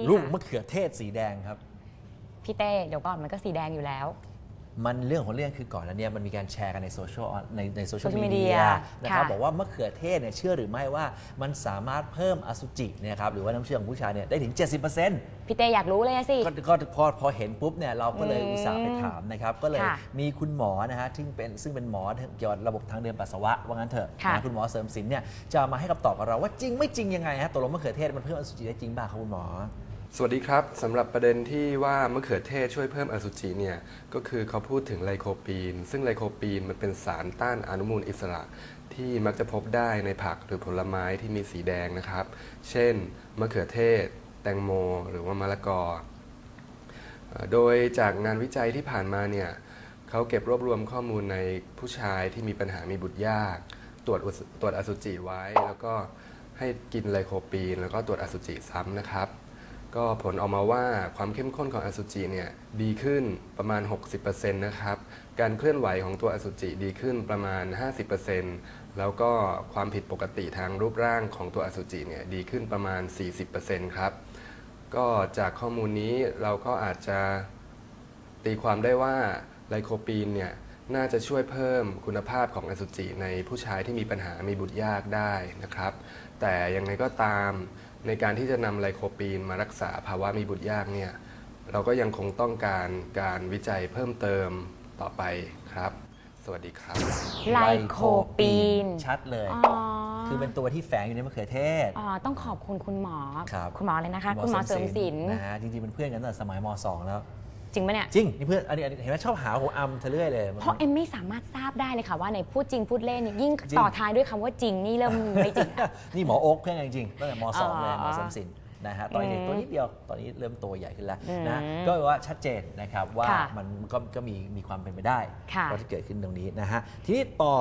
ลูกมะเขือเทศสีแดงครับพี่เต้เดี๋ยวก่อนมันก็สีแดงอยู่แล้วมันเรื่องของเรื่องคือก่อนแล้วเนี่ยมันมีการแชร์กันในโซเชียลในโซเชียล Social มีเดีย media นะครับ ค่ะ บอกว่ามะเขือเทศเนี่ยเชื่อหรือไม่ว่ามันสามารถเพิ่มอสุจิเนี่ยครับหรือว่าน้ำเชื่อของผู้ชายเนี่ยได้ถึง 70% พี่เต้อยากรู้เลยสิก็พอเห็นปุ๊บเนี่ยเราก็เลยอุตส่าห์ไปถามนะครับก็เลยค่ะมีคุณหมอนะฮะซึ่งเป็นหมอเกี่ยวกับระบบทางเดินปัสสาวะว่างั้นเถอะ ค่ะ นะคุณหมอเสริมศิลป์เนี่ยจะมาให้คำตอบกับเราว่าจริงไม่จริงยังไงฮะตกลงมะเขือเทศมันเพิ่มอสุจิได้จริงบ้างครับคุณหมอสวัสดีครับสำหรับประเด็นที่ว่ามะเขือเทศช่วยเพิ่มอสุจิเนี่ยก็คือเขาพูดถึงไลโคปีนซึ่งไลโคปีนมันเป็นสารต้านอนุมูลอิสระที่มักจะพบได้ในผักหรือผลไม้ที่มีสีแดงนะครับเช่นมะเขือเทศแตงโมหรือว่ามะละกอโดยจากงานวิจัยที่ผ่านมาเนี่ยเขาเก็บรวบรวมข้อมูลในผู้ชายที่มีปัญหามีบุตรยากตรวจอสุจิไว้แล้วก็ให้กินไลโคปีนแล้วก็ตรวจอสุจิซ้ำนะครับก็ผลออกมาว่าความเข้มข้นของอสุจิเนี่ยดีขึ้นประมาณ 60% นะครับการเคลื่อนไหวของตัวอสุจิดีขึ้นประมาณ 50% แล้วก็ความผิดปกติทางรูปร่างของตัวอสุจิเนี่ยดีขึ้นประมาณ 40% ครับก็จากข้อมูลนี้เราก็อาจจะตีความได้ว่าไลโคปีนเนี่ยน่าจะช่วยเพิ่มคุณภาพของอสุจิในผู้ชายที่มีปัญหามีบุตรยากได้นะครับแต่ยังไงก็ตามในการที่จะนำไลโคปีนมารักษาภาวะมีบุตรยากเนี่ยเราก็ยังคงต้องการวิจัยเพิ่มเติมต่อไปครับ สวัสดีครับไลโคปีนชัดเลยคือเป็นตัวที่แฝงอยู่ในมะเขือเทศต้องขอบคุณคุณหมอ คุณหมอเลยนะคะคุณหมอเสริมศิลป์นะฮะจริงๆเป็นเพื่อนกันตั้งแต่สมัยม.2 แล้วจริงปะเนี่ยจริงนี่เพื่อนอันนี้เห็นไหมชอบหาหัวอัมเธอเรื่อยเลยเพราะเอ็มไม่สามารถทราบได้เลยค่ะว่าในพูดจริงพูดเล่นยิ่งต่อท้ายด้วยคำว่าจริงนี่เริ่มไม่จริง นี่หมอโอ๊คเพื่อนกันจริงตั้งแต่ม.2 เลยหมอเสริมศิลป์นะฮะตอนเด็กตัวนิดเดียวตอนนี้เริ่มโตใหญ่ขึ้นแล้วนะก็ว่าชัดเจนนะครับว่ามันก็มีความเป็นไปได้ว่าที่เกิดขึ้นตรงนี้นะฮะทีนี้ต่อ